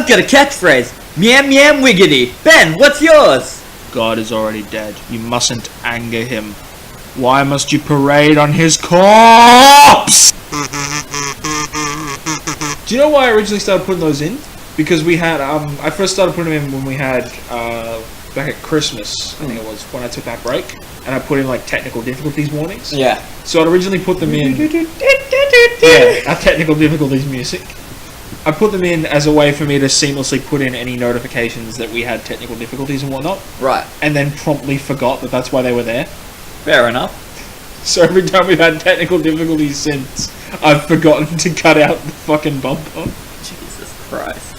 got a catchphrase. Meow meow wiggity. Ben, what's yours? God is already dead. You mustn't anger him. Why must you parade on his corpse? Do you know why I originally started putting those in? Because we had, I first started putting them in when we had, back at Christmas, I think it was, when I took that break. And I put in, like, technical difficulties warnings. Yeah. So I'd originally put them in... Yeah, our technical difficulties music. I put them in as a way for me to seamlessly put in any notifications that we had technical difficulties and whatnot. Right. And then promptly forgot that that's why they were there. Fair enough. So every time we've had technical difficulties since, I've forgotten to cut out the fucking bumper. Jesus Christ.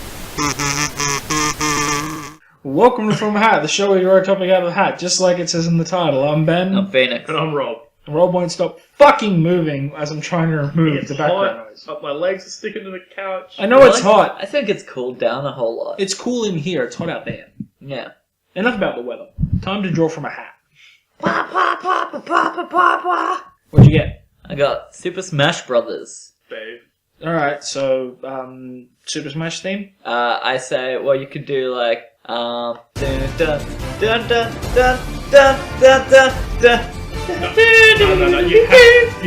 Welcome to From a Hat, the show where you write a topic out of the hat, just like it says in the title. I'm Ben. I'm Phoenix. And I'm Rob. Rob won't stop fucking moving as I'm trying to remove the background noise. My legs are sticking to the couch. I know it's hot. I think it's cooled down a whole lot. It's cool in here. It's hot out there. Yeah. Enough about the weather. Time to draw from a hat. What'd you get? I got Super Smash Brothers. Babe. Alright, so, Super Smash theme? I say, well, you could do like, dun dun dun dun dun dun dun dun dun. No. You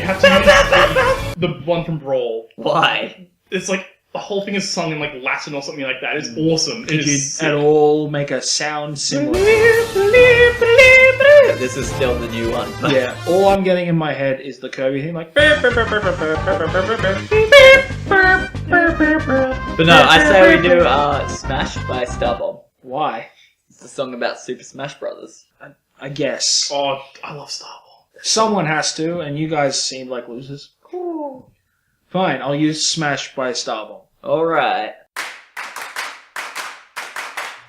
have to use the one from Brawl. Why? It's like, the whole thing is sung in like Latin or something like that. It's awesome. Could you at all make a sound similar? This is still the new one. Yeah, all I'm getting in my head is the Kirby thing, like... But no, I say we do Smash by Starbomb. Why? It's a song about Super Smash Brothers. I guess. Oh, I love Star Wars. Someone has to, and you guys seem like losers. Cool. Fine, I'll use Smash by Starbomb. Alright.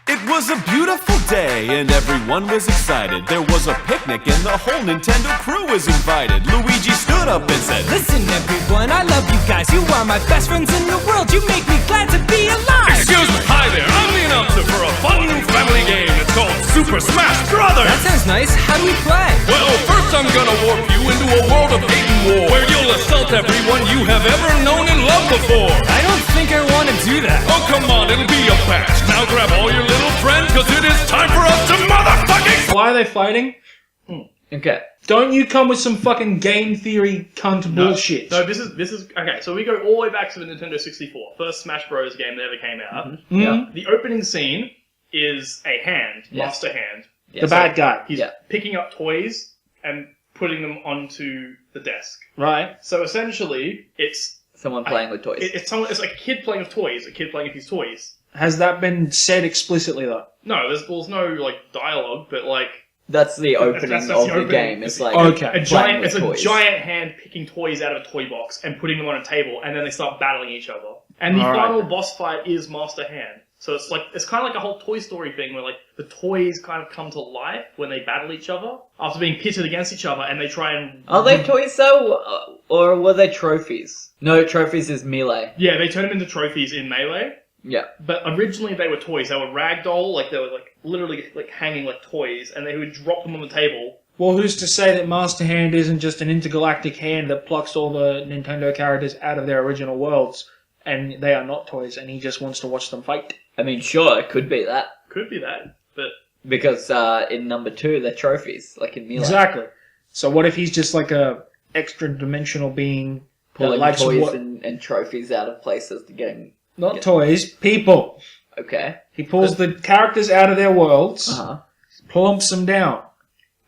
It was a beautiful day and everyone was excited. There was a picnic and the whole Nintendo crew was invited. Luigi stood up and said, "Listen everyone, I love you guys. You are my best friends in the world. You make me glad to be alive." Excuse me, hi there, I'm the announcer for a fun new family game. It's called Super Smash Brothers! That sounds nice. How do we play? Well, first I'm gonna warp you into a world of hate and war, where you'll assault everyone you have ever known and loved before. I don't think I want to do that. Oh, come on, it'll be a blast. Now grab all your little friends, cause it is time for us to motherfucking... Why are they fighting? Okay. Don't you come with some fucking game theory cunt bullshit. No, this is okay. So we go all the way back to the Nintendo 64, first Smash Bros. Game that ever came out. Yeah. The opening scene is a hand, Yes. Master Hand. The bad guy. He's Yeah. picking up toys and putting them onto the desk. Right? So essentially, it's Someone playing with toys. it's like a kid playing with toys, a kid playing with his toys. Has that been said explicitly, though? No, there's no like dialogue, but like That's the opening that's of the the opening. game. It's like Okay. a giant. It's toys. a giant hand picking toys out of a toy box and putting them on a table, and then they start battling each other. And the All right. final boss fight is Master Hand. So it's kind of like a whole Toy Story thing where like the toys kind of come to life when they battle each other after being pitted against each other, and they try and Are they toys though, or were they trophies? No, trophies is melee. yeah, they turn them into trophies in Melee. Yeah. But originally they were toys. They were ragdoll, like they were like literally like hanging like toys, and they would drop them on the table. Well, who's to say that Master Hand isn't just an intergalactic hand that plucks all the Nintendo characters out of their original worlds, and they are not toys, and he just wants to watch them fight? I mean, sure, it could be that. Could be that, but Because in number 2, they're trophies, like in melee. Exactly. So what if he's just like a extra-dimensional being that Pulling likes toys what... and trophies out of places to get them. Not toys, people. Okay. He pulls the characters out of their worlds, Uh-huh. plumps them down,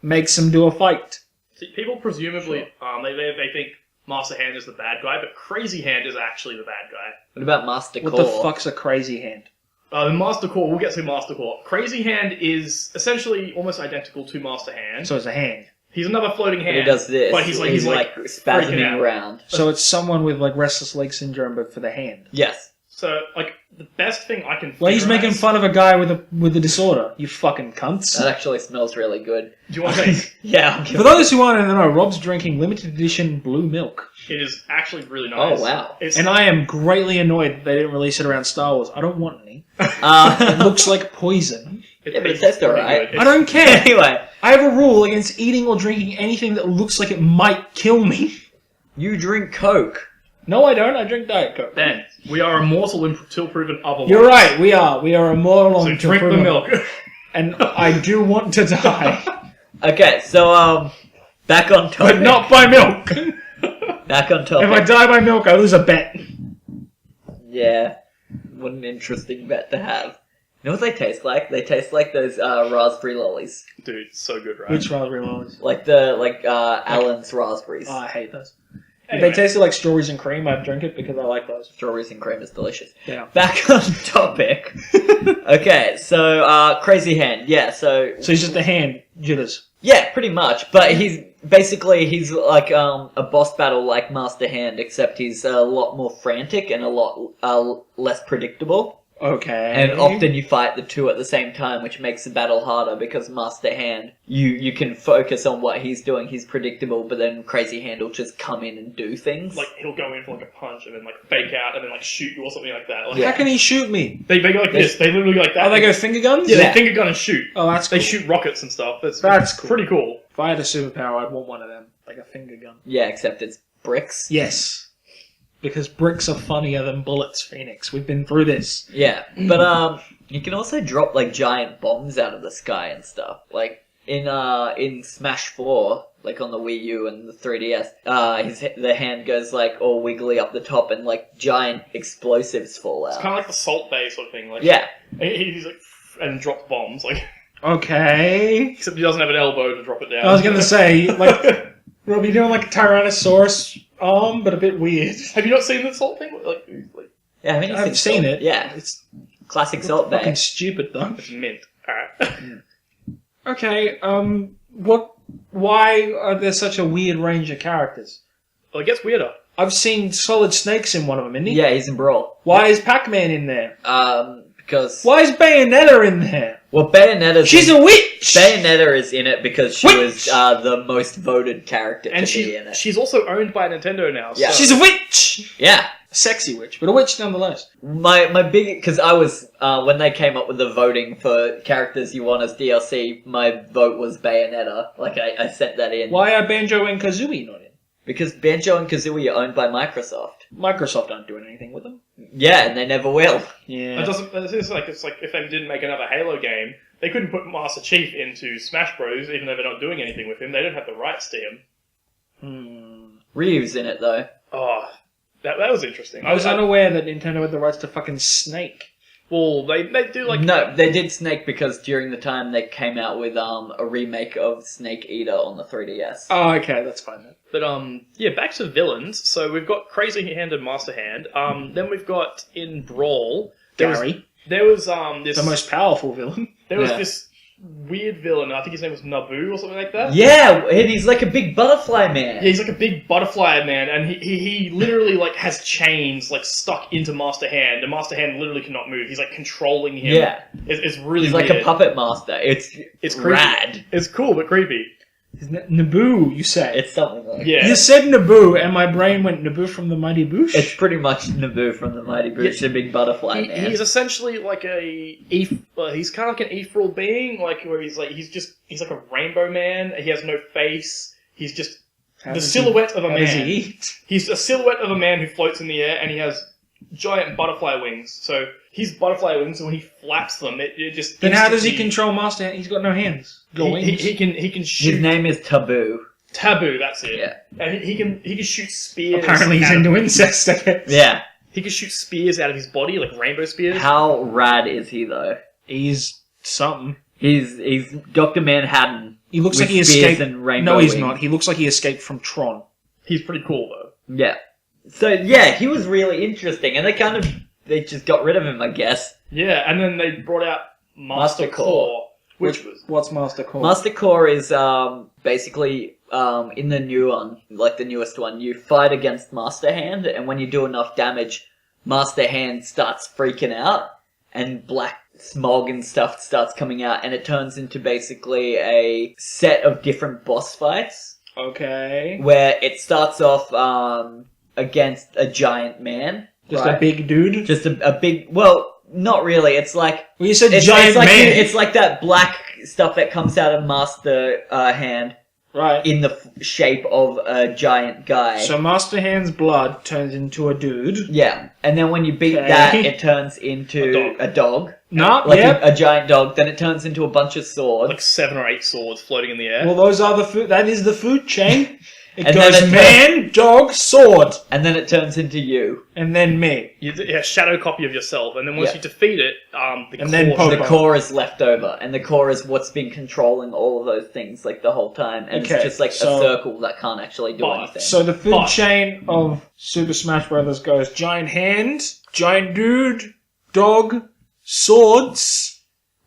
makes them do a fight. see, people presumably they think Master Hand is the bad guy, but Crazy Hand is actually the bad guy. What about Master What Core? the fuck's a crazy hand? The Master Core, we'll get to Master Core. Crazy Hand is essentially almost identical to Master Hand. So it's a hand. He's another floating But hand. he does this. But he's like freaking spasming out. around. So it's someone with like restless leg syndrome, but for the hand. Yes. So, like, the best thing I can Well, he's theorize- making fun of a guy with a disorder. You fucking cunts. That actually smells really good. Do you want to say Yeah. For those who want to know, Rob's drinking limited edition blue milk. it is actually really nice. Oh, wow. It's, And I am greatly annoyed that they didn't release it around Star Wars. I don't want any. It Uh, looks like poison. Yeah, but it tastes pretty alright. good. I don't care. anyway, I have a rule against eating or drinking anything that looks like it might kill me. you drink Coke. No, I don't. I drink Diet Coke. Ben, we are immortal until proven otherwise. You're right. We are. We are immortal. So until drink the proven- milk. And I do want to die, Okay, so back on topic. but not by milk. Back on If topic. I die by milk, I lose a bet. Yeah, what an interesting bet to have. You know what they taste like? They taste like those raspberry lollies, Dude, so good, right? Which raspberry lollies? like Allen's raspberries. Oh, I hate those. Anyway. If they tasted like strawberries and cream, I'd drink it because I like those. Strawberries and cream is delicious. Yeah. Back on topic. Okay, so Crazy Hand. Yeah, so So he's just a hand jitters. yeah, pretty much. But he's like a boss battle like Master Hand, except he's a lot more frantic and a lot less predictable. Okay. And often you fight the two at the same time, which makes the battle harder because Master Hand, you can focus on what he's doing, he's predictable, but then Crazy Hand will just come in and do things. Like, he'll go in for like a punch and then like fake out and then like shoot you or something like that. Like, Yeah. How can he shoot me? They go like this. They literally go like that. Oh, they go finger guns? Yeah, Yeah. they finger gun and shoot. Oh, that's They cool. shoot rockets and stuff. That's Cool. pretty cool. If I had a superpower, I'd want one of them. Like a finger gun. Yeah, except it's bricks. Yes. Because bricks are funnier than bullets, Phoenix. We've been through this. Yeah, but you can also drop like giant bombs out of the sky and stuff. Like in Smash 4, like on the Wii U and the 3DS, the hand goes like all wiggly up the top and like giant explosives fall It's out. kind of like the Salt Bay sort of thing. Like, Yeah, he's like and drops bombs. Like, Okay. except he doesn't have an elbow to drop it down. I was gonna say, like, we'll be doing like a Tyrannosaurus arm, but a bit weird. Have you not seen the Salt thing? Like yeah. Haven't you I've seen Salt? it. Yeah, It's classic Salt fucking Bay. stupid though. it's mint. Alright. Okay, why are there such a weird range of characters? Well, it gets weirder. I've seen Solid Snake's in one of them, isn't he? Yeah, he's in Brawl. Why is Pac-Man in there? Because Why is Bayonetta in there? well, Bayonetta's She's a witch! Bayonetta is in it because she Witch! was the most voted character And to be in it. she's also owned by Nintendo now. Yeah. So. She's a witch! Yeah. A sexy witch, but a witch nonetheless. My big, because I was when they came up with the voting for characters you want as DLC, my vote was Bayonetta. Like I sent that in Why are Banjo and Kazooie not in? because Banjo and Kazooie are owned by Microsoft. Microsoft aren't doing anything with them. Yeah, and they never will. Yeah. It doesn't. It's like if they didn't make another Halo game, they couldn't put Master Chief into Smash Bros. Even though they're not doing anything with him. They don't have the rights to him. Ryu's in it though. Oh, that was interesting. I was unaware that Nintendo had the rights to fucking Snake. Well, they do like No, they did Snake because during the time they came out with a remake of Snake Eater on the 3DS. Oh, okay, that's fine then. But yeah, back to villains. So we've got Crazy Hand and Master Hand. Then we've got in Brawl Gary, There was this the most powerful villain. there was Yeah. this weird villain. I think his name was Naboo or something like that. Yeah, and he's like a big butterfly man. Yeah, he's like a big butterfly man, and he literally like has chains like stuck into Master Hand, and Master Hand literally cannot move. He's like controlling him. Yeah. It's really He's like weird. a puppet master. It's creepy. rad. It's cool but creepy. Naboo, you say? It's something like Yeah. You said Naboo, and my brain went Naboo from the Mighty Boosh. It's pretty much Naboo from the Mighty Boosh, the big butterfly man. He's essentially like he's kind of like an ethereal being, like where he's like a rainbow man. He has no face. He's just How the does he- silhouette of a how does he man. eat? He's a silhouette of a man who floats in the air, and he has giant butterfly wings. So his butterfly wings, when he flaps them, it just. Then how does he instantly- control Master Hand? He's got no hands. Got wings. He can shoot. His name is Taboo. Taboo. That's it. Yeah. And he can shoot spears. Apparently he's out into of- incest, I guess. Yeah. He can shoot spears out of his body, like rainbow spears. How rad is he though? He's something. He's Dr. Manhattan. He looks with like he spears escaped. and rainbow No, he's wings. not. He looks like he escaped from Tron. He's pretty cool though. Yeah. So yeah, he was really interesting, and they just got rid of him, I guess. Yeah, and then they brought out Master Master Core. Core, which was What's Master Core? Master Core is basically in the new one, like the newest one, you fight against Master Hand, and when you do enough damage, Master Hand starts freaking out, and black smog and stuff starts coming out, and it turns into basically a set of different boss fights, Okay. where it starts off against a giant man. Just right? a big dude? Just a big, well, not really, it's like, Well, you said it's giant like man. it's like that black stuff that comes out of Master Hand. Right. in the shape of a giant guy. So Master Hand's blood turns into a dude. Yeah, and then when you beat Okay. that, it turns into a dog. No, Like yep. a giant dog. Then it turns into a bunch of swords. Like 7 or 8 swords floating in the air. Well, those are the food. That is the food chain. It And then goes it man, dog, sword, and then it turns into you. and then me. Yeah, shadow copy of yourself, and then once Yeah. you defeat it, the And then core- The Popo. core is left over, and the core is what's been controlling all of those things like the whole time, and Okay, it's just like so- a circle that can't actually do But- anything. So the food But- chain of Super Smash Brothers goes giant hand, giant dude, dog, swords,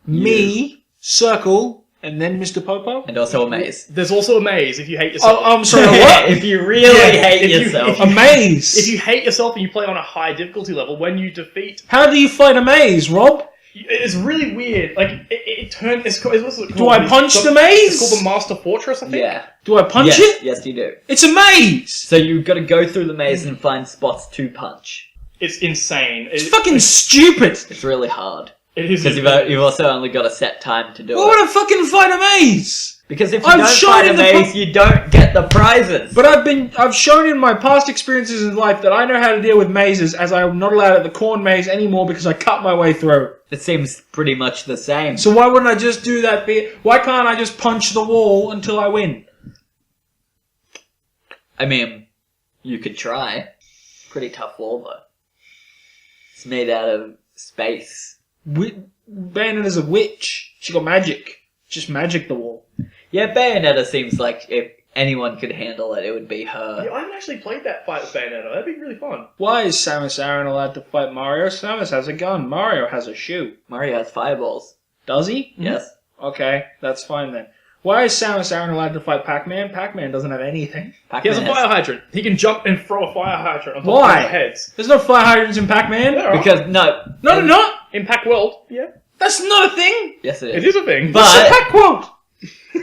me, circle, and then Mr. Popo. and also a maze. There's also a maze if you hate yourself. Oh, I'm sorry, what? if you really hate if you- yourself. A maze. If you hate yourself and you play on a high difficulty level, when you defeat, How do you fight a maze, Rob? it's really weird. Like it turns. What's it called? Do I punch the maze? It's called the Master Fortress, I think. Yeah. Do I punch yes, it? yes, you do. It's a maze. So you've got to go through the maze and find spots to punch. It's insane. It's fucking stupid. It's really hard. It is Because you've also only got a set time to do Why it. would I fucking fight a maze? Because if you I've don't shown fight a in the maze, you don't get the prizes. But I've shown in my past experiences in life that I know how to deal with mazes, as I'm not allowed at the corn maze anymore because I cut my way through. It seems pretty much the same. So why wouldn't I just do that bit? Why can't I just punch the wall until I win? I mean, you could try. Pretty tough wall, though. It's made out of space. Bayonetta's a witch. She got magic. Just magic the wall. Yeah, Bayonetta seems like if anyone could handle it, it would be Yeah, her. I haven't actually played that fight with Bayonetta. That'd be really fun. Why is Samus Aran allowed to fight Mario? Samus has a gun. Mario has a shoe. Mario has fireballs. Does he? Yes. Okay, that's fine then. Why is Samus Aran allowed to fight Pac-Man? Pac-Man doesn't have anything. He has a fire hydrant. He can jump and throw a fire hydrant on top Why? of their heads. There's no fire hydrants in Pac-Man. There are. Because, no. No, they're not. In Pac World, yeah, That's not a thing. Yes, it it is. is a thing. But- What's a Pac World?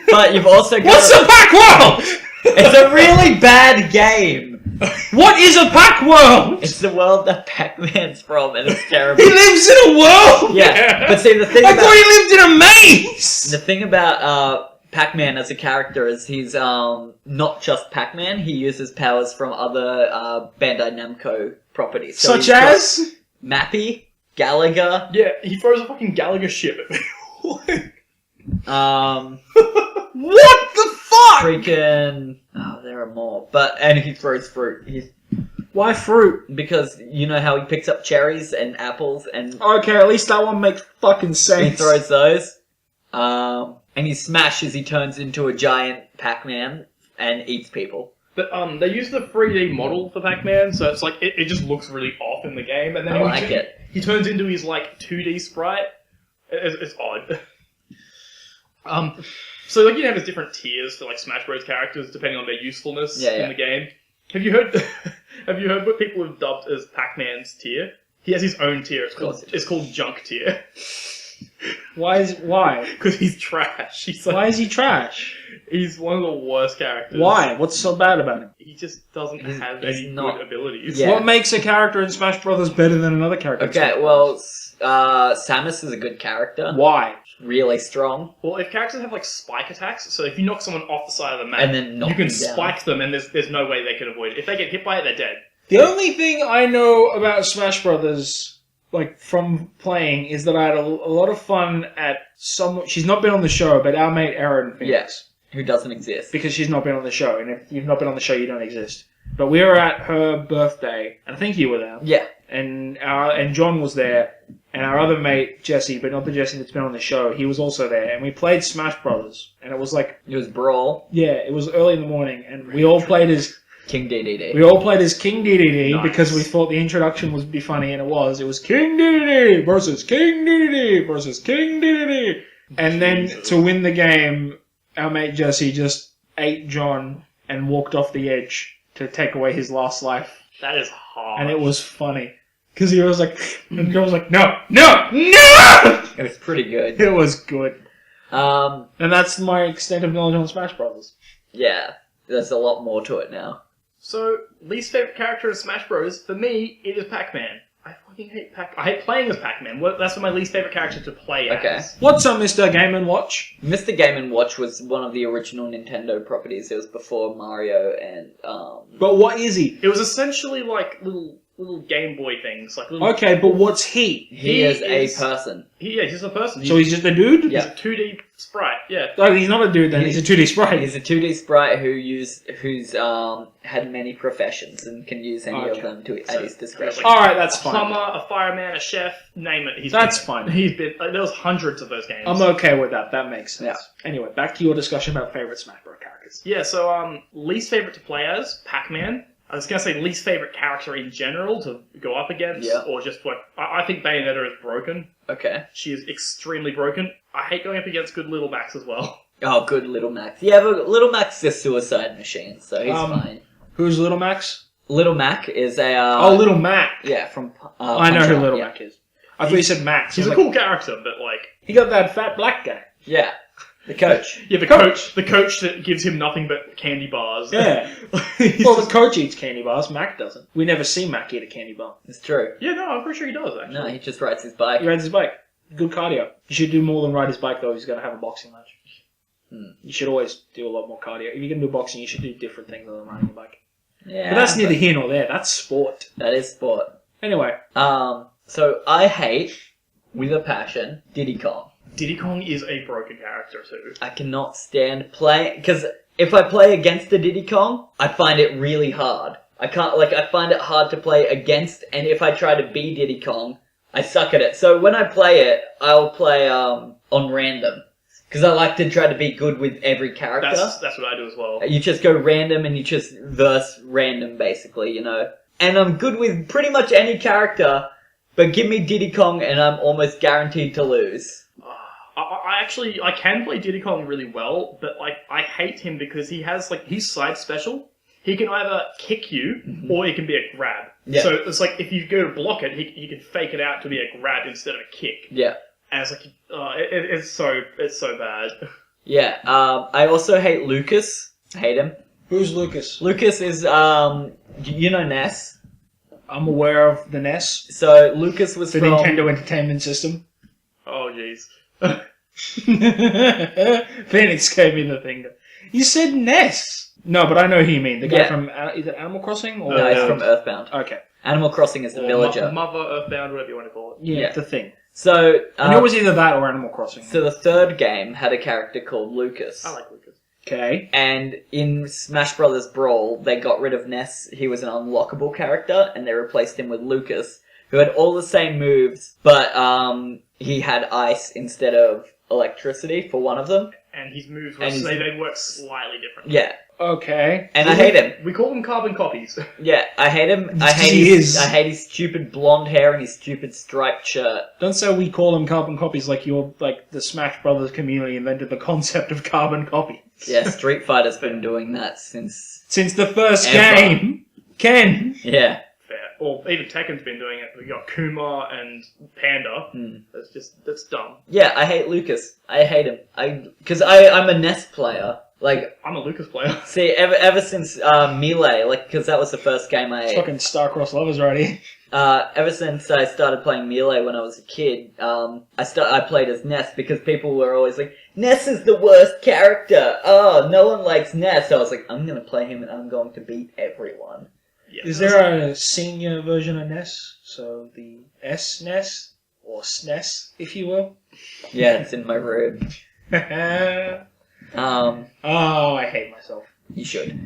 But you've also got. What's a Pac World? It's a really bad game. What is a Pac World? It's the world that Pac-Man's from, and it's terrible. He lives in a world. Yeah, but see, the thing I about thought he lived in a maze. the thing about Pac-Man as a character is he's not just Pac-Man. He uses powers from other Bandai Namco properties, so Such he's got as Mappy, Gallagher. Yeah, he throws a fucking Gallagher ship at me. what the fuck? Freaking. Oh, there are more. And he throws fruit. Why fruit? Because you know how he picks up cherries and apples and Okay, at least that one makes fucking sense. he throws those. And he smashes, he turns into a giant Pac-Man and eats people. But they use the 3D model for Pac-Man, so it's like it just looks really off in the game, and then I like it. he turns into his like 2D sprite. It's odd. So like you have his different tiers for like Smash Bros characters depending on their usefulness in the game. Have you heard? Have you heard what people have dubbed as Pac-Man's tier? He has his own tier. It's called Junk tier. Why? Because he's trash. He's like, Why is he trash? He's one of the worst characters. Why? What's so bad about him? He just doesn't have he's any not- good abilities. Yeah. What makes a character in Smash Brothers better than another character? in Okay, Smash well, Samus is a good character. Brothers? Why? Really strong. Well, if characters have like spike attacks, so if you knock someone off the side of the map, And then knock you can them down. spike them, and there's no way they can avoid it. If they get hit by it, they're dead. The only thing I know about Smash Brothers, like from playing, is that I had a lot of fun at some. She's not been on the show, but our mate Erin Phoenix. Yes. Who doesn't exist. Because she's not been on the show, and if you've not been on the show, you don't exist. But we were at her birthday, and I think you were there. Yeah. And John was there, and our other mate Jesse, but not the Jesse that's been on the show, he was also there, and we played Smash Brothers, and it was like, It was Brawl, yeah, it was early in the morning, and we all played as King DDD. King DDD Nice. because we thought the introduction would be funny, and it was King DDD versus King DDD versus King DDD, and then to win the game, our mate Jesse just ate John and walked off the edge to take away his last life. That is hard. And it was funny. Because he was like, and John was like, no! It was pretty good. It was good. Um, And that's my extent of knowledge on Smash Brothers. yeah. There's a lot more to it now. So, least favorite character in Smash Bros. For me, it is Pac-Man. I fucking fucking hate I hate playing as Pac-Man. That's my least favorite character to play as. What's up, Mr. Game & Watch? Mr. Game & Watch was one of the original Nintendo properties. It was before Mario and... But what is he? It was essentially like little Game Boy things. Like little, Okay, but what's he? He is a person. He's a person. So he's just a dude? Yeah. He's a 2D sprite, yeah. Oh, he's not a dude then, he's a 2D sprite. He's a 2D sprite who's had many professions and can use any of them at his discretion. Alright, that's A fine. plumber, a fireman, a chef, name it. That's fine. He's been... there was hundreds of those games. I'm okay with that, that makes sense. Yeah. Anyway, back to your discussion about favourite Smash Bros. Characters. Yeah, so least favorite to play as, Pac-Man. I was going to say least favorite character in general to go up against, or just what... I think Bayonetta is broken. Okay. She is extremely broken. I hate going up against good Little Max as well. Oh, good Little Max. Yeah, but Little Max is a suicide machine, so he's fine. Who's Little Max? Little Mac is a... Little Mac. Yeah, from... I know Punch who Out, Little yeah. Mac is. I thought you said Max. He's a cool character, but like... He got that fat black guy. Yeah, the coach. Yeah, the coach that gives him nothing but candy bars. Yeah. Well, the coach eats candy bars, Mac doesn't. We never see Mac eat a candy bar. It's true. Yeah, no, I'm pretty sure he does, actually. No, he just rides his bike. He rides his bike. Good cardio. You should do more than ride his bike, though, if he's going to have a boxing match. You should always do a lot more cardio. If you're going to do boxing, you should do different things other than riding your bike. Yeah, But that's neither here nor there. That's sport. That is sport. Anyway. So I hate, with a passion, Diddy Kong. Diddy Kong is a broken character, too. I cannot stand playing... Because if I play against the Diddy Kong, I find it really hard. I find it hard to play against, and if I try to be Diddy Kong, I suck at it. So when I play it, I'll play on random. Because I like to try to be good with every character. That's what I do as well. You just go random and you just verse random, basically, you know. And I'm good with pretty much any character, but give me Diddy Kong and I'm almost guaranteed to lose. I can play Diddy Kong really well, but like I hate him because he has like his side special. He can either kick you or it can be a grab. Yeah. So it's like if you go to block it, he can fake it out to be a grab instead of a kick. Yeah. And it's like it's so bad. Yeah. I also hate Lucas. I hate him. Who's Lucas? Lucas is you know Ness. I'm aware of the NES. So Lucas was The from Nintendo Entertainment System. Oh jeez. Phoenix gave me the finger. You said NES. No, but I know who you mean. The guy Yeah. from... is it Animal Crossing? Or No, he's from Earthbound. Okay. Animal Crossing is the villager. Mother Earthbound, whatever you want to call it. Yeah, Yeah. the thing. So I know it was either that or Animal Crossing. so the third game had a character called Lucas. I like Lucas. Okay. And in Smash Brothers Brawl, they got rid of Ness. He was an unlockable character, and they replaced him with Lucas, who had all the same moves, but he had ice instead of electricity for one of them. And his moves And they work slightly differently. Yeah, Okay. and I hate him. We call them carbon copies. Yeah, I hate him. I hate He his. is. I hate his stupid blonde hair and his stupid striped shirt. Don't say we call them carbon copies like you're like the Smash Brothers community invented the concept of carbon copy. Yeah, Street Fighter's been doing that since. Since the first Ever. game. Ken. Yeah, Fair. Or even Tekken's been doing it. We got Kuma and Panda. That's dumb. yeah. I hate Lucas. I hate him. Because I'm a Ness player. Like, I'm a Lucas player. see, ever since Melee, like, because that was the first game I. Fucking star-crossed lovers right here. Ever since I started playing Melee when I was a kid, I played as Ness because people were always like, Ness is the worst character. Oh, no one likes Ness. So I was like, I'm gonna play him and I'm going to beat everyone. Yeah. Is there a senior version of NES? So the SNES? Or SNES, if you will? Yeah, it's in my room. Oh, I hate myself. You should.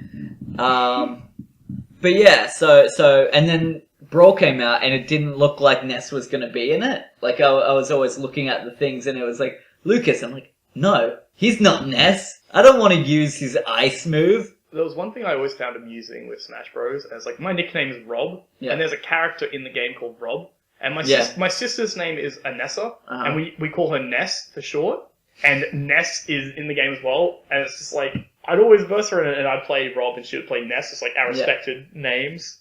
But yeah, so and then Brawl came out and it didn't look like Ness was gonna be in it. Like I was always looking at the things and it was like Lucas. I'm like, no, he's not Ness. I don't want to use his ice move. There was one thing I always found amusing with Smash Bros. As like my nickname is Rob, Yeah. and there's a character in the game called Rob, and my Yeah. my sister's name is Anessa, Uh-huh. and we call her Ness for short. And Ness is in the game as well, and it's just like I'd always verse her in it, and I'd play Rob, and she would play Ness. It's like our respected names.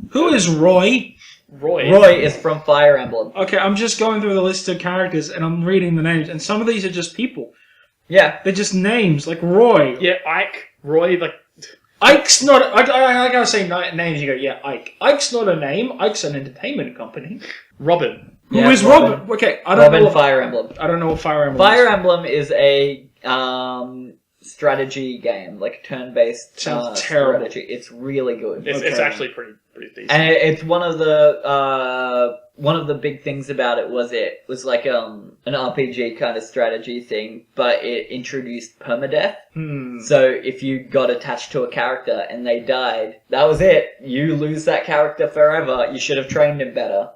Who is Roy? Roy is from Fire Emblem. Okay, I'm just going through the list of characters and I'm reading the names, and some of these are just people. Yeah. They're just names, like Roy. Yeah, Ike, Roy, like Ike's not... I gotta say names, you go, yeah, Ike. Ike's not a name. Ike's an entertainment company. Robin. Who is Robin? Okay, I don't Robin know what... Fire Emblem. I don't know what Fire Emblem Fire is. Emblem is a strategy game, like turn-based Sounds terrible. strategy. It's really good. It's actually pretty decent. And it's one of the big things about it was like an RPG kind of strategy thing, but it introduced permadeath. So if you got attached to a character and they died, that was it. You lose that character forever. You should have trained him better.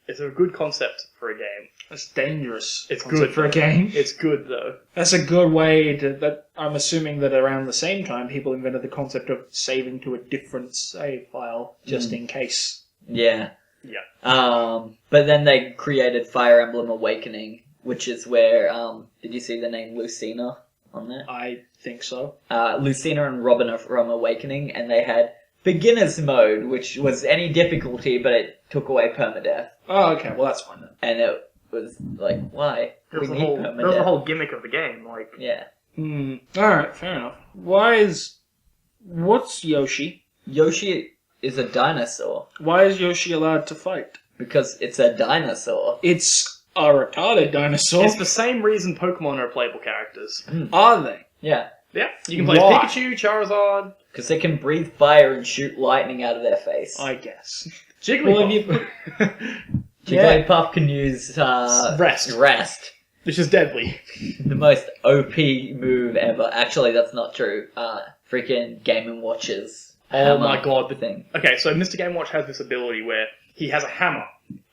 It's a good concept for a game. That's dangerous. It's concept good for a game. It's good though. That's a good way to... That I'm assuming that around the same time, people invented the concept of saving to a different save file, just in case. Yeah. Yeah. But then they created Fire Emblem Awakening, which is where, did you see the name Lucina on there? I think so. Lucina and Robin are from Awakening, and they had beginner's mode, which was any difficulty, but it took away permadeath. Oh, okay. Well, that's fine then. And it was like, why? That was, We the need whole, that was the permadeath. whole gimmick of the game. Like, Yeah. Alright, fair enough. What's Yoshi? Yoshi is a dinosaur, Why is Yoshi allowed to fight? because it's a dinosaur. It's a retarded dinosaur. it's the same reason Pokemon are playable characters. Are they? Yeah. Yeah, you can play Why? Pikachu, Charizard, Because they can breathe fire and shoot lightning out of their face. I guess. Jigglypuff, Jigglypuff can use Rest. which is deadly. The most OP move ever. Actually, that's not true. Freaking Game & Watch's Oh hammer my god, the thing. Okay, so Mr. Game Watch has this ability where he has a hammer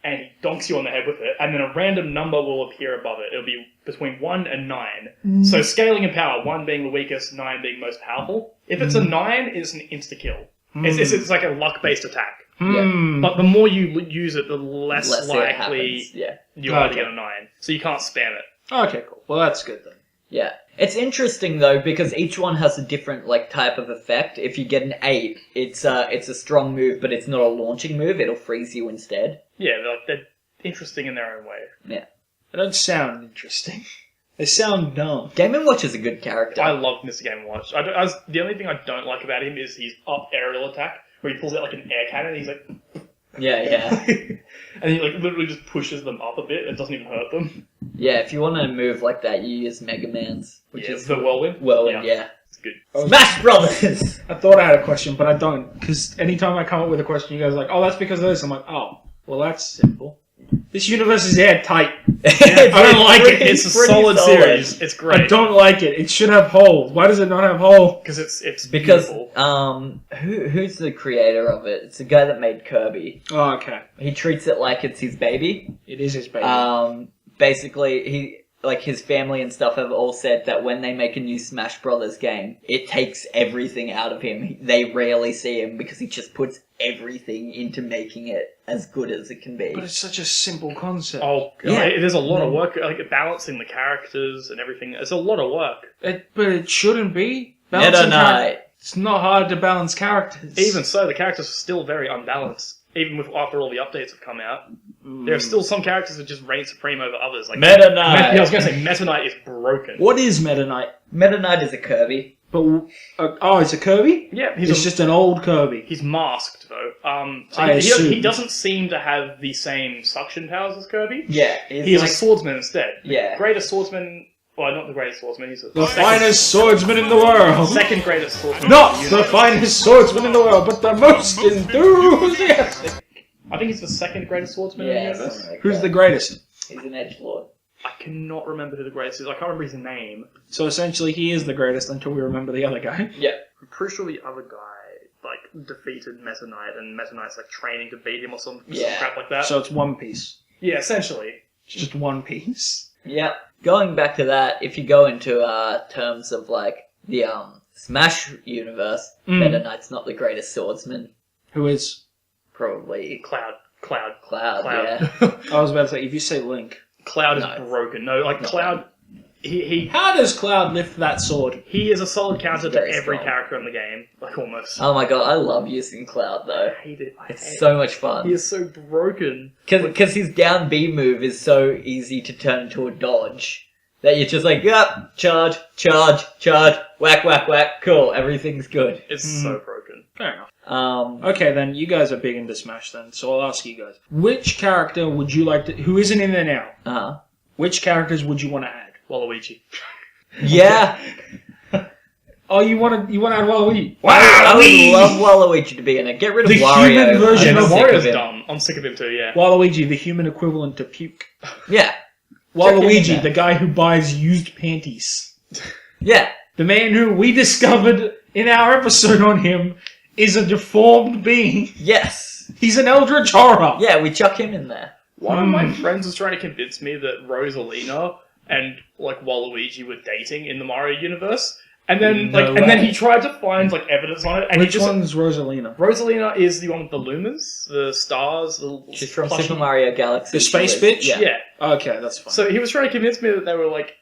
and he donks you on the head with it, and then a random number will appear above it. It'll be between 1 and 9. So scaling in power, 1 being the weakest, 9 being most powerful. If it's a 9, it's an insta-kill. It's like a luck-based attack. But the more you use it, the less Less it likely happens. Yeah. you are to get a 9. So you can't spam it. Okay, cool. Well, that's good then. Yeah. It's interesting though because each one has a different like type of effect. If you get an 8, it's a strong move, but it's not a launching move. It'll freeze you instead. Yeah, they're interesting in their own way. Yeah. They don't sound interesting. They sound dumb. Game & Watch is a good character. I love Mr. Game & Watch. The only thing I don't like about him is his up aerial attack, where he pulls out like an air cannon and he's like... Yeah. and he like literally just pushes them up a bit and doesn't even hurt them. Yeah, if you want to move like that, you use Mega Man's, which is the Whirlwind. Whirlwind. Yeah. It's good. Smash Brothers. I thought I had a question, but I don't. Because anytime I come up with a question, you guys are like, oh, that's because of this. I'm like, oh, well, that's simple. This universe is airtight. I don't like it. It's a solid series. It's great. I don't like it. It should have holes. Why does it not have holes? Because it's Because beautiful. who's the creator of it? It's the guy that made Kirby. Oh, okay. He treats it like it's his baby. It is his baby. Basically, his family and stuff have all said that when they make a new Smash Brothers game, it takes everything out of him. They rarely see him because he just puts everything into making it as good as it can be. But it's such a simple concept. Oh, Yeah. there's a lot of work, like balancing the characters and everything. It's a lot of work. But it shouldn't be. Meta Knight. It's not hard to balance characters. Even so, the characters are still very unbalanced. Even after all the updates have come out, there are still some characters that just reign supreme over others. Like Meta Knight. Yeah, I was going to say Meta Knight is broken. What is Meta Knight? Meta Knight is a Kirby. But it's a Kirby? Yeah, It's just an old Kirby. He's masked though. So I assume. he doesn't seem to have the same suction powers as Kirby. Yeah. He's a swordsman instead. Yeah. Greatest swordsman. Well, not the greatest swordsman. He's The finest swordsman in the world. second greatest swordsman. Not the finest swordsman in the world, but the most enthusiastic. I think he's the second greatest swordsman in the Yeah. universe. something like Who's that. the greatest? He's an edgelord. I cannot remember who the greatest is. I can't remember his name. So essentially, he is the greatest until we remember the other guy. Yeah. I'm pretty sure the other guy defeated Meta Knight, and Meta Knight's training to beat him or some crap like that. So it's One Piece. Yeah, essentially. It's just One Piece. Yeah. Going back to that, if you go into terms of the Smash universe, Meta Knight's not the greatest swordsman. Who is? Probably Cloud. Cloud. Yeah. I was about to say, if you say Link. Cloud is No. broken. No, Cloud. He How does Cloud lift that sword? he is a solid counter to Very every strong. character in the game, almost. Oh my god, I love using Cloud though. I hate it. It's so much fun. He is so broken. Because his down B move is so easy to turn into a dodge. That you're just like, yep, charge, whack, whack, whack, cool, everything's good. It's so broken. Fair enough. Okay, then you guys are big into Smash then, so I'll ask you guys. Which character would you like to... Who isn't in there now? Uh-huh. Which characters would you want to add? Waluigi. Yeah. Oh, you want to add Waluigi? I would love Waluigi to be in it. Get rid of The Wario. human version I'm of sick Wario's him. dumb. I'm sick of him too, yeah. Waluigi, the human equivalent to puke. Yeah. Waluigi, that. the guy who buys used panties. Yeah. The man who we discovered in our episode on him is a deformed being. Yes. He's an eldritch horror. Yeah, we chuck him in there. One of my friends was trying to convince me that Rosalina and like Waluigi were dating in the Mario universe, and then then he tried to find like evidence on it. And Which he just, one's Rosalina? Rosalina is the one with the lumas, the stars. She's from plushy- Super Mario Galaxy. The space She was- bitch? Yeah. Yeah. Okay, that's fine. So he was trying to convince me that they were like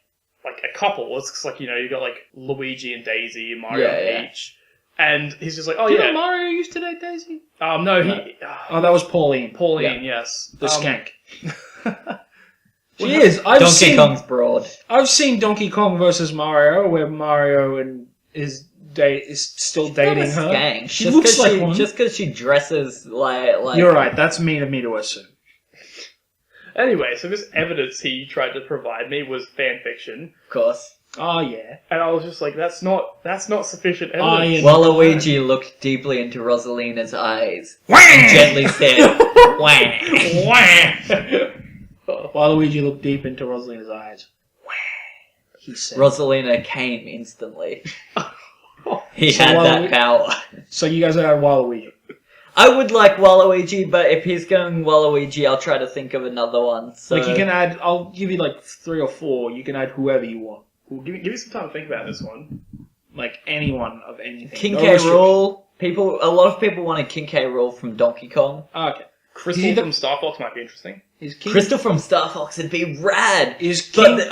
a couple. It's like, you know, you got like Luigi and Daisy and Mario and Peach. And he's just like, oh Didn't yeah. Mario used to date Daisy? No, he. Oh, that was Pauline. Pauline, yes. The skank. She is. Donkey Kong's broad. I've seen Donkey Kong versus Mario, where Mario is still dating her. Skank. She looks like one. Just because she dresses like... You're right. That's mean of me to assume. Anyway, so this evidence he tried to provide me was fan fiction, Of course. Oh yeah. and I was just like, that's not sufficient I evidence. am- Waluigi looked deeply into Rosalina's eyes and gently said, wah. Waluigi looked deep into Rosalina's eyes. He said. Rosalina came instantly. He So had Waluigi- that power. So you guys are Waluigi. I would like Waluigi, but if he's going Waluigi, I'll try to think of another one. So. Like you can add. I'll give you like 3 or 4. You can add whoever you want. Well, give me some time to think about this one. Like anyone of anything. King No K. restriction. Rool. A lot of people wanted King K. Rool from Donkey Kong. Okay. Crystal Is he the- from Star Fox might be interesting. Is King Crystal from Star Fox would be rad. is King But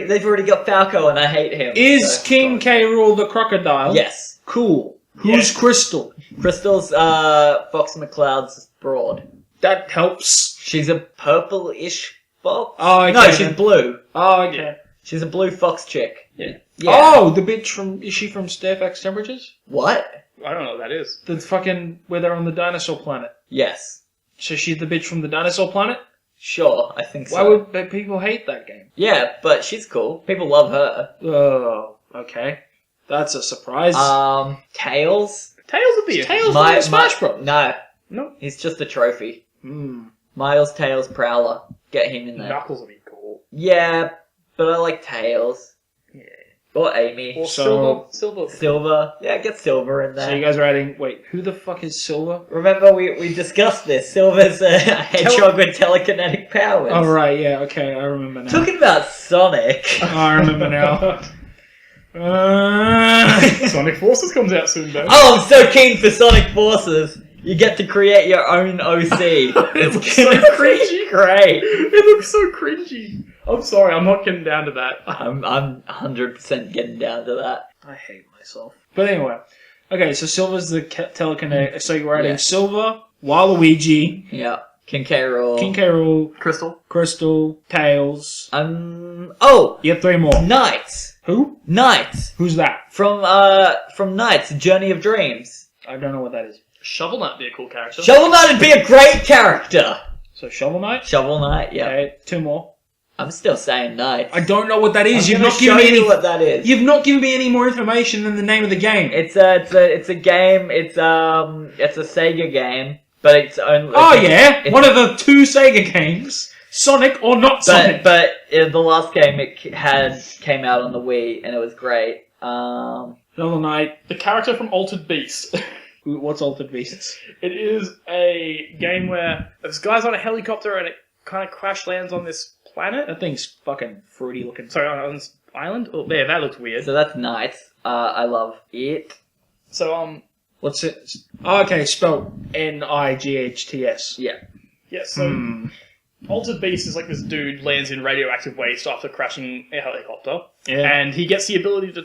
they've already got Falco, and I hate him. is so- King K. Rool the crocodile? Yes. Cool. Who's Crystal? Crystal's Fox McCloud's broad. That helps. She's a purple-ish fox. Oh, okay, No, she's then. blue. Oh, okay. She's a blue fox chick. Yeah. Yeah. Oh, the bitch from... Is she from Fairfax Temperatures? What? I don't know what that is. The fucking... Where they're on the dinosaur planet. Yes. So she's the bitch from the dinosaur planet? Sure, I think so. Why would people hate that game? Yeah, but she's cool. People love her. Oh, okay. That's a surprise. Tails? Tails would be Tails My- from Smash my- Bros. No, No. he's just a trophy. Hmm. Miles, Tails, Prowler. Get him in there. Knuckles would be cool. Yeah, but I like Tails. Yeah. Or Amy. Or So- Silver. Silver. Yeah, get Silver in there. So you guys are adding... Wait, who the fuck is Silver? Remember, we discussed this. Silver's a hedgehog with telekinetic powers. Oh, right, yeah, okay, I remember now. Talking about Sonic. Oh, I remember now. Sonic Forces comes out soon, though. Oh, I'm so keen for Sonic Forces. You get to create your own OC. It looks It's so gonna be cringy. great. It looks so cringy. I'm sorry, I'm not getting down to that. I'm 100% getting down to that. I hate myself. But anyway. Okay, so Silver's the telekinetic... So you're adding Yeah. Silver, Waluigi, Yeah. King K. Rool. King K. Rool, Crystal. Crystal, Tails. Oh! You have 3 more. Knights. Who? Knights. Who's that? From Knights, Journey of Dreams. I don't know what that is. Shovel Knight would be a cool character. Shovel Knight would be a great character. So Shovel Knight? Shovel Knight, yeah. Okay, 2 more. I'm still saying Knights. I don't know what that is. I'm You've gonna not given show me you any... what that is. You've not given me any more information than the name of the game. It's a game. It's a Sega game, but it's only. Oh yeah, it's- one of the 2 Sega games. Sonic or not Sonic. But the last game came out on the Wii and it was great. Shovel Knight. The character from Altered Beast. What's Altered Beasts? It is a game where this guy's on a helicopter and it kind of crash lands on this planet. That thing's fucking fruity looking. Sorry, on this island. Oh, there, that looks weird. So that's Knights. I love it. So, What's it? Oh, okay, spelled Nights. Yeah. yeah, so Altered Beast is like this dude lands in radioactive waste after crashing a helicopter, Yeah. and he gets the ability to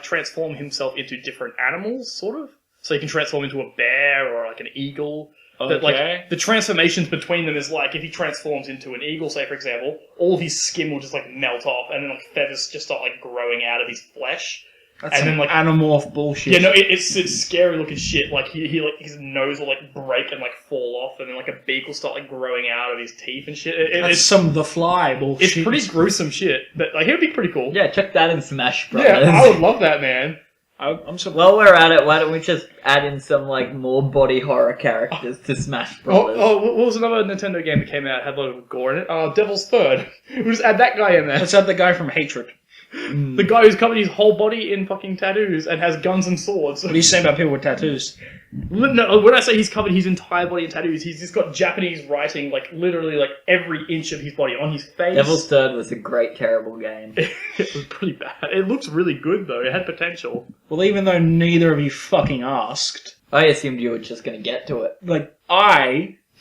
transform himself into different animals, sort of. So he can transform into a bear or like an eagle. That, like, the transformations between them is like, if he transforms into an eagle, say, for example, all of his skin will just, like, melt off, and then, like, feathers just start, like, growing out of his flesh. That's and then, like, Animorph bullshit. Yeah, no, it's scary looking shit. Like, he like, his nose will, like, break and, like, fall off, and then, like, a beak will start, like, growing out of his teeth and shit. That's some The Fly bullshit. It's pretty gruesome shit. But, like, it would be pretty cool. Yeah, check that in Smash Brothers. Yeah, I would love that, man. I'm so... While we're at it, why don't we just add in some, like, more body horror characters to Smash Brothers? What was another Nintendo game that came out had a lot of gore in it? Devil's Third. We'll just add that guy in there. Let's add the guy from Hatred. The guy who's covered his whole body in fucking tattoos and has guns and swords. What do you say about people with tattoos? No, when I say he's covered his entire body in tattoos, he's just got Japanese writing, like, literally, like, every inch of his body on his face. Devil's Third was a great, terrible game. It was pretty bad. It looks really good, though. It had potential. Well, even though neither of you fucking asked, I assumed you were just going to get to it. like,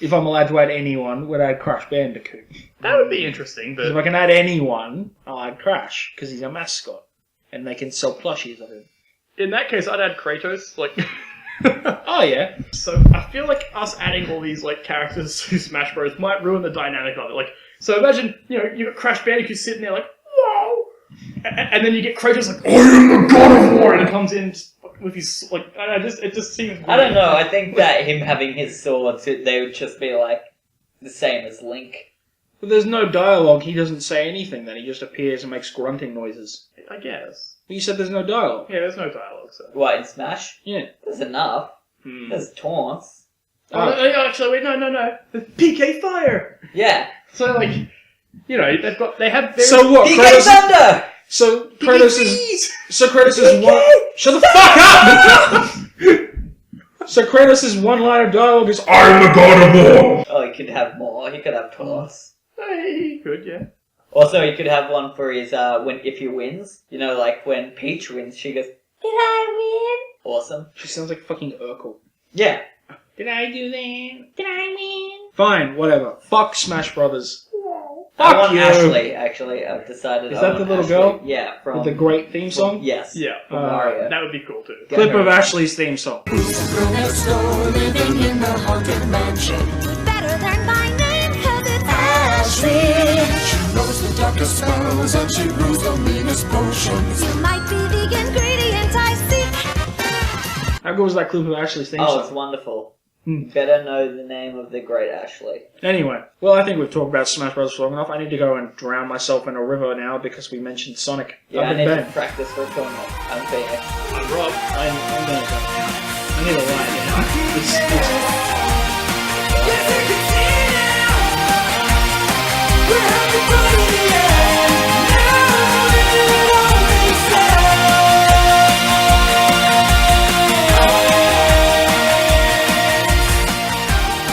if I'm allowed to add anyone, would add Crash Bandicoot. That would be interesting, If I but... can add anyone, I'll add Crash, because he's a mascot. And they can sell plushies of him. In that case, I'd add Kratos, like... Oh, yeah. So, I feel like us adding all these, like, characters to Smash Bros. Might ruin the dynamic of it. Like, so imagine, you know, you got Crash Bandicoot sitting there like, whoa! And then you get Kratos like, I am the God of War! And he comes in with his, like, I don't know, it just seems weird. I don't know, I think that him having his swords, they would just be, like, the same as Link. But there's no dialogue, he doesn't say anything then, he just appears and makes grunting noises. I guess. But you said there's no dialogue. Yeah, there's no dialogue, so... What, in Smash? Yeah. There's enough. There's taunts. Actually, wait, no. The PK Fire! Yeah. So, like, you know, they have... So what? PK Thunder! So Kratos is one... Shut the fuck up! So Kratos' one line of dialogue is, I am the God of War! Oh, he could have more. He could have taunts. He could, yeah. Also, he could have one for his, if he wins. You know, like, when Peach wins, she goes, did I win? Awesome. She sounds like fucking Urkel. Yeah. Did I do that? Did I win? Fine, whatever. Fuck Smash Brothers. I Fuck want you! Ashley, actually. I've decided Is I that want the little Ashley. girl? Yeah, from... With the great theme song? Yes. Yeah. From Mario. That would be cool, too. Clip of Ashley's theme song. Next door, living in the haunted mansion. Better learn my name, cause it's Ashley. She knows the darkest spells and she brews the meanest potions. You might be the ingredient I seek. How good was that clip of Ashley's theme Oh, song? it's wonderful. Better know the name of the great Ashley. Anyway, well, I think we've talked about Smash Bros. For long enough. I need to go and drown myself in a river now because we mentioned Sonic. Yeah, I I've need been to banned. practice for a tournament. I'm Phoenix. I'm Rob. I'm gonna go. I need a ride now. It's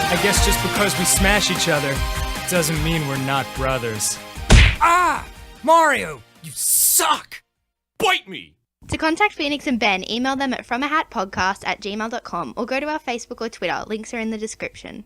I guess just because we smash each other doesn't mean we're not brothers. Ah! Mario, you suck! Bite me! To contact Phoenix and Ben, email them at fromahatpodcast@gmail.com or go to our Facebook or Twitter. Links are in the description.